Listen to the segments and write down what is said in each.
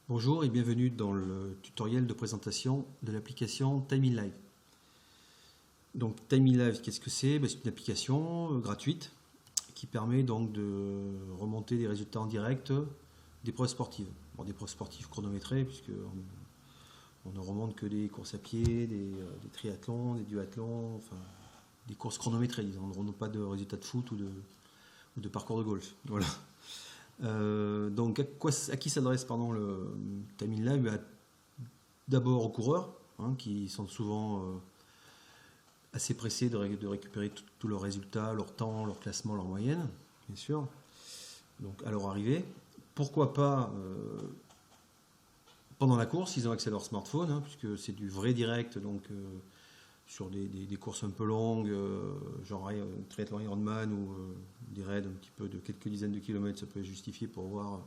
Bonjour et bienvenue dans le tutoriel de présentation de l'application Time in Live. Donc Time in Live, qu'est-ce que c'est? C'est une application gratuite qui permet donc de remonter des résultats en direct d'épreuves sportives. Bon, des épreuves sportives chronométrées, puisque on ne remonte que des courses à pied, des triathlons, des duathlons, enfin des courses chronométrées, disons. On ne remonte pas de résultats de foot ou de parcours de golf. Voilà. Donc à qui s'adresse le Time in Live? D'abord aux coureurs, qui sont souvent assez pressés de récupérer tous leurs résultats, leur temps, leur classement, leur moyenne, bien sûr. Donc à leur arrivée, pourquoi pas pendant la course, ils ont accès à leur smartphone, puisque c'est du vrai direct, donc sur des courses un peu longues, genre triathlon Ironman ou des raids un petit peu de quelques dizaines de kilomètres, ça peut être justifié pour voir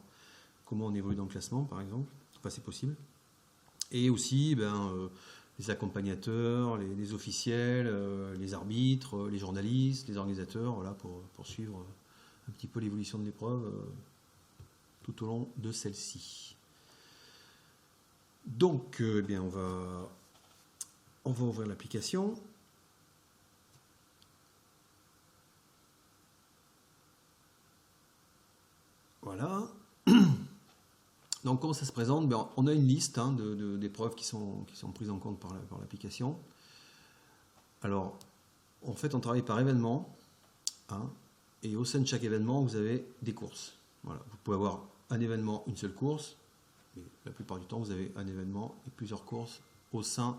comment on évolue dans le classement, par exemple. Enfin, c'est possible. Et aussi, les accompagnateurs, les officiels, les arbitres, les journalistes, les organisateurs, voilà, pour suivre un petit peu l'évolution de l'épreuve tout au long de celle-ci. Donc, on va ouvrir l'application. Voilà. Donc comment ça se présente? On a une liste d'épreuves qui sont prises en compte par l'application. Alors, en fait, on travaille par événement. Et au sein de chaque événement, vous avez des courses. Voilà. Vous pouvez avoir un événement, une seule course. Mais la plupart du temps, vous avez un événement et plusieurs courses au sein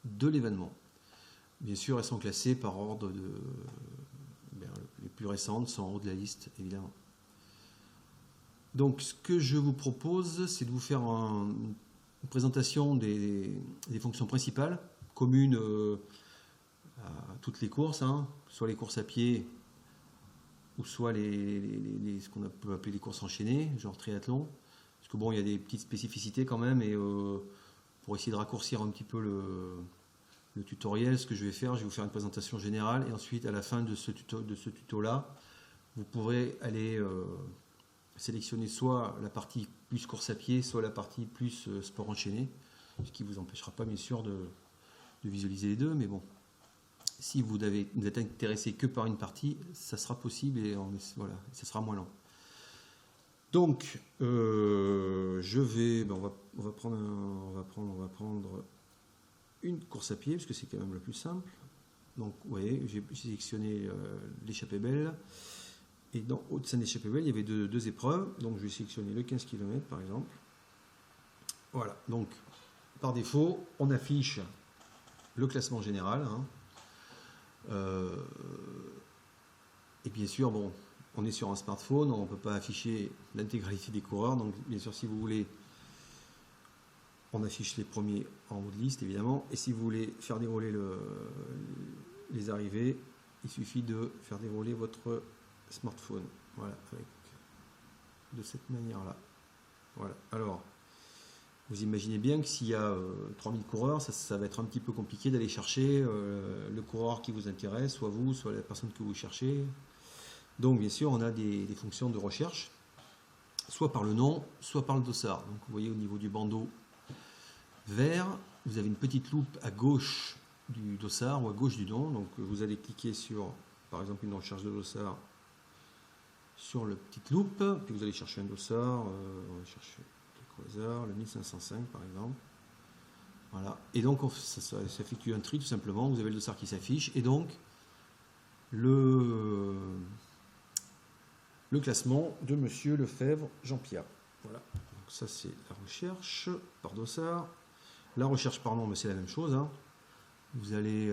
de l'événement. Bien sûr, elles sont classées par ordre les plus récentes sont en haut de la liste, évidemment. Donc, ce que je vous propose, c'est de vous faire une présentation des fonctions principales, communes à toutes les courses, soit les courses à pied, ou soit ce qu'on peut appeler les courses enchaînées, genre triathlon. Parce que bon, il y a des petites spécificités quand même, et pour essayer de raccourcir un petit peu le tutoriel, ce que je vais vous faire une présentation générale, et ensuite, à la fin de ce tuto-là, vous pourrez aller sélectionner soit la partie plus course à pied, soit la partie plus sport enchaîné, ce qui ne vous empêchera pas, bien sûr, de visualiser les deux, mais bon, si vous êtes intéressé que par une partie, ça sera possible, et voilà, ça sera moins lent. Donc, on va prendre une course à pied, parce que c'est quand même le plus simple. Donc, vous voyez, j'ai sélectionné l'échappée belle. Et au sein de l'échappée belle, il y avait deux épreuves. Donc, je vais sélectionner le 15 km, par exemple. Voilà. Donc, par défaut, on affiche le classement général. Et bien sûr, bon, on est sur un smartphone, on ne peut pas afficher l'intégralité des coureurs. Donc, bien sûr, si vous voulez, on affiche les premiers en haut de liste, évidemment. Et si vous voulez faire dérouler les arrivées, il suffit de faire dérouler votre smartphone. Voilà, de cette manière-là. Voilà. Alors, vous imaginez bien que s'il y a 3000 coureurs, ça va être un petit peu compliqué d'aller chercher le coureur qui vous intéresse, soit vous, soit la personne que vous cherchez. Donc, bien sûr, on a des fonctions de recherche, soit par le nom, soit par le dossard. Donc, vous voyez au niveau du bandeau vert, vous avez une petite loupe à gauche du dossard ou à gauche du nom. Donc, vous allez cliquer sur, par exemple, une recherche de dossard sur la petite loupe, puis vous allez chercher un dossard, on va chercher au hasard, le 1505 par exemple. Voilà. Et donc, ça effectue un tri tout simplement. Vous avez le dossard qui s'affiche et donc le classement de Monsieur Lefebvre Jean-Pierre. Voilà. Donc ça, c'est la recherche par dossard. La recherche par nom, c'est la même chose. Vous allez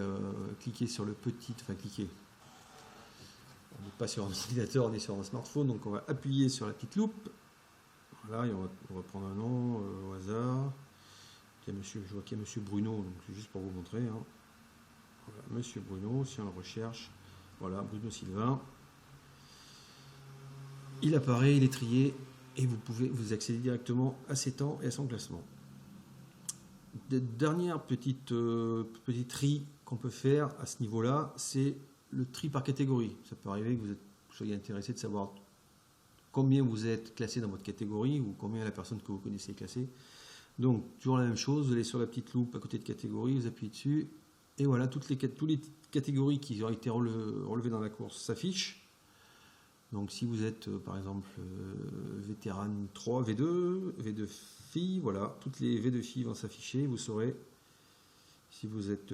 cliquer sur le petit, cliquer. On n'est pas sur un ordinateur, on est sur un smartphone, donc on va appuyer sur la petite loupe. Voilà, et on va prendre un nom au hasard. Je vois qu'il y a Monsieur Bruno, donc c'est juste pour vous montrer. Voilà, Monsieur Bruno, si on le recherche, voilà, Bruno Sylvain. Il apparaît, il est trié, et vous accéder directement à ses temps et à son classement. Dernière petite tri qu'on peut faire à ce niveau-là, c'est le tri par catégorie. Ça peut arriver que vous soyez intéressé de savoir combien vous êtes classé dans votre catégorie ou combien la personne que vous connaissez est classée. Donc, toujours la même chose, vous allez sur la petite loupe à côté de catégorie, vous appuyez dessus, et voilà, toutes les catégories qui ont été relevées dans la course s'affichent. Donc, si vous êtes, par exemple, vétéran 3, V2, V2 filles, voilà, toutes les V2 filles vont s'afficher, vous saurez. Si vous êtes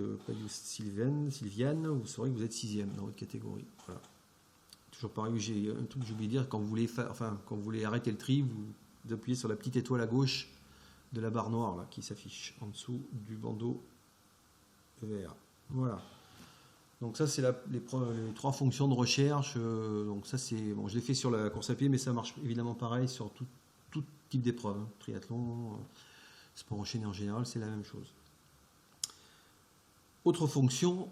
Sylviane, vous saurez que vous êtes 6e dans votre catégorie. Voilà. Toujours pareil, j'ai un truc que j'ai oublié de dire, quand vous voulez arrêter le tri, vous appuyez sur la petite étoile à gauche de la barre noire là, qui s'affiche en dessous du bandeau vert. Voilà. Donc ça, c'est les 3 fonctions de recherche. Donc ça, c'est bon, je l'ai fait sur la course à pied, mais ça marche évidemment pareil sur tout type d'épreuve. Hein. Triathlon, sport enchaîné en général, c'est la même chose. Autre fonction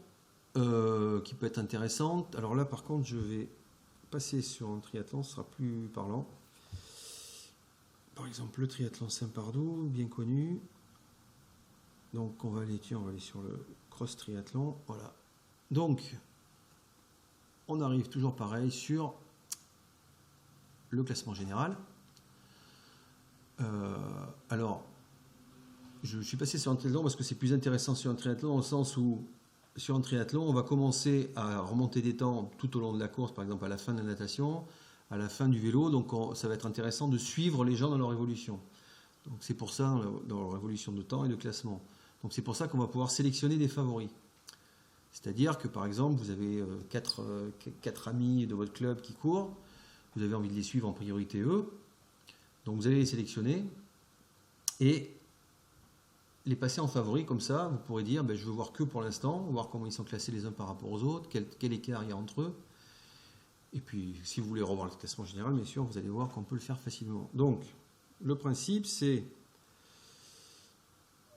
qui peut être intéressante. Alors là, par contre, je vais passer sur un triathlon, ce sera plus parlant. Par exemple, le triathlon Saint-Pardoux, bien connu. Donc, on va aller sur le cross triathlon. Voilà. Donc, on arrive toujours pareil sur le classement général. Alors, je suis passé sur un triathlon parce que c'est plus intéressant sur un triathlon, dans le sens où sur un triathlon, on va commencer à remonter des temps tout au long de la course, par exemple à la fin de la natation, à la fin du vélo, donc ça va être intéressant de suivre les gens dans leur évolution. Donc c'est pour ça, dans leur évolution de temps et de classement. Donc c'est pour ça qu'on va pouvoir sélectionner des favoris. C'est-à-dire que par exemple, vous avez 4 amis de votre club qui courent, vous avez envie de les suivre en priorité eux, donc vous allez les sélectionner et les passer en favoris, comme ça, vous pourrez dire, je veux voir que pour l'instant, voir comment ils sont classés les uns par rapport aux autres, quel écart il y a entre eux. Et puis, si vous voulez revoir le classement général, bien sûr, vous allez voir qu'on peut le faire facilement. Donc, le principe, c'est,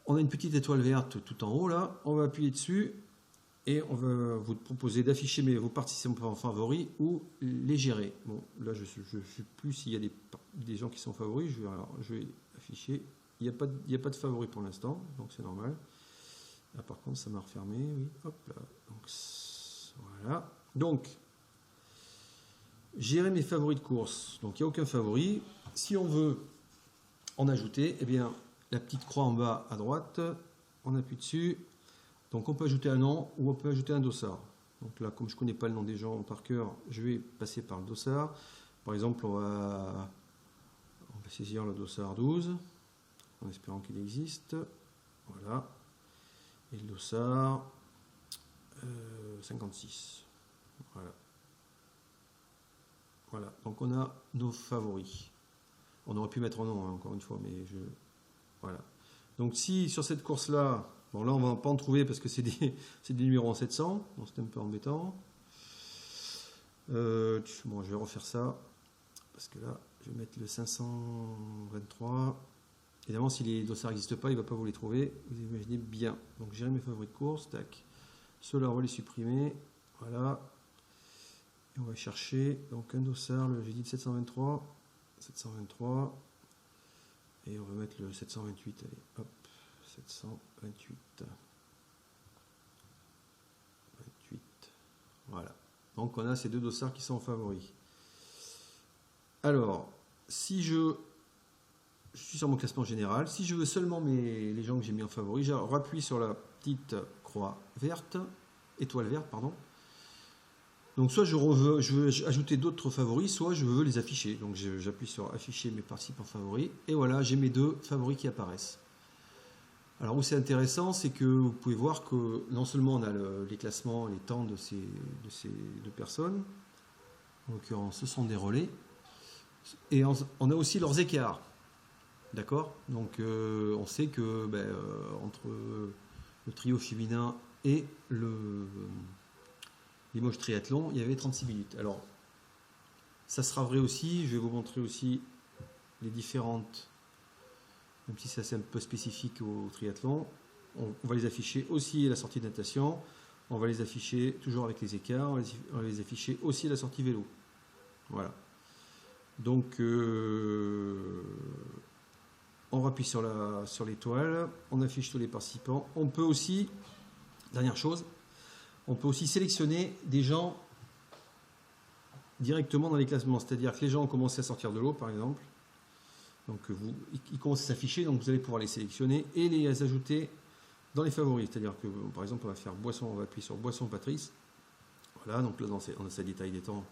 on a une petite étoile verte tout en haut, là, on va appuyer dessus, et on va vous proposer d'afficher vos participants en favoris ou les gérer. Bon, là, je ne sais plus s'il y a des gens qui sont favoris, je vais afficher. Il n'y a pas de favori pour l'instant, donc c'est normal. Là, par contre, ça m'a refermé, oui. Hop là. Donc, voilà. Donc, gérer mes favoris de course. Donc, il n'y a aucun favori. Si on veut en ajouter, eh bien, la petite croix en bas à droite, on appuie dessus. Donc, on peut ajouter un nom ou on peut ajouter un dossard. Donc là, comme je ne connais pas le nom des gens par cœur, je vais passer par le dossard. Par exemple, on va saisir le dossard 12. En espérant qu'il existe. Voilà. Et le dossard 56. Voilà. Voilà. Donc on a nos favoris. On aurait pu mettre un nom, hein, encore une fois, mais voilà. Donc si sur cette course-là, bon là on va pas en trouver parce que c'est des numéros en 700, donc c'est un peu embêtant. Bon, je vais refaire ça, parce que là, je vais mettre le 523. Évidemment, si les dossards n'existent pas, il ne va pas vous les trouver. Vous imaginez bien. Donc, gérer mes favoris de course. Tac. Ceux-là, on va les supprimer. Voilà. Et on va chercher donc un dossard. J'ai dit le 723. 723. Et on va mettre le 728. Allez, hop. 728. 28. Voilà. Donc, on a ces 2 dossards qui sont en favoris. Alors, si je suis sur mon classement général. Si je veux seulement les gens que j'ai mis en favori, je rappuie sur la petite croix verte, étoile verte, pardon. Donc soit je veux ajouter d'autres favoris, soit je veux les afficher. Donc j'appuie sur afficher mes participants favoris, et voilà, j'ai mes 2 favoris qui apparaissent. Alors où c'est intéressant, c'est que vous pouvez voir que non seulement on a les classements, les temps de ces 2 personnes, en l'occurrence ce sont des relais, et on a aussi leurs écarts. D'accord. Donc on sait que entre le trio féminin et Limoges Triathlon, il y avait 36 minutes. Alors ça sera vrai aussi, je vais vous montrer aussi les différentes, même si ça c'est un peu spécifique au triathlon, on va les afficher aussi à la sortie de natation, on va les afficher toujours avec les écarts, on va les afficher aussi à la sortie vélo. Voilà. Donc on appuie sur l'étoile, on affiche tous les participants. On peut aussi, dernière chose, on peut aussi sélectionner des gens directement dans les classements. C'est-à-dire que les gens ont commencé à sortir de l'eau, par exemple. Donc ils commencent à s'afficher, donc vous allez pouvoir les sélectionner et les ajouter dans les favoris. C'est-à-dire que, par exemple, on va faire boisson, on va appuyer sur boisson Patrice. Voilà, donc là, on a sa détail des temps.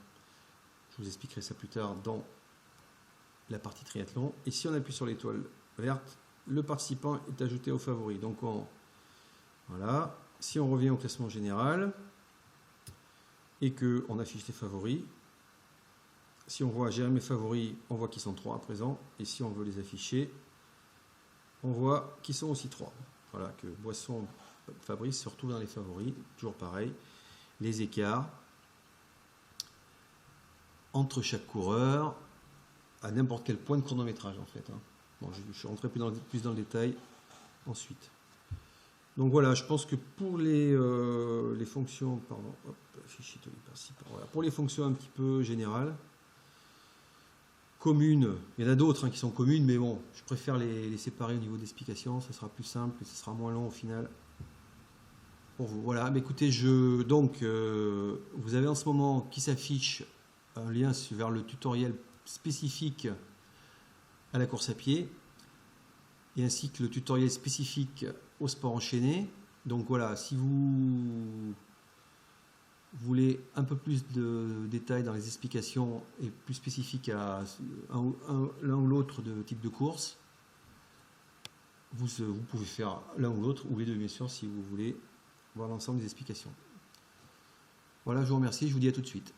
Je vous expliquerai ça plus tard dans la partie triathlon. Et si on appuie sur l'étoile verte, le participant est ajouté aux favoris. Donc voilà. Si on revient au classement général et qu'on affiche les favoris, si on voit gérer mes favoris, on voit qu'ils sont 3 à présent. Et si on veut les afficher, on voit qu'ils sont aussi 3. Voilà, que Boisson Fabrice se retrouve dans les favoris. Toujours pareil. Les écarts entre chaque coureur à n'importe quel point de chronométrage en fait. Bon, je suis rentré plus dans le détail ensuite. Donc voilà, je pense que pour les fonctions, pardon, hop, fichier par-ci, voilà, pour les fonctions un petit peu générales, communes, il y en a d'autres qui sont communes, mais bon, je préfère les séparer au niveau d'explication, ça sera plus simple et ça sera moins long au final pour vous. Voilà, mais écoutez, vous avez en ce moment qui s'affiche un lien vers le tutoriel spécifique à la course à pied et ainsi que le tutoriel spécifique au sport enchaîné. Donc voilà, si vous voulez un peu plus de détails dans les explications et plus spécifiques à l'un ou l'autre de type de course, vous pouvez faire l'un ou l'autre, ou les deux bien sûr, si vous voulez voir l'ensemble des explications. Voilà, je vous remercie, je vous dis à tout de suite.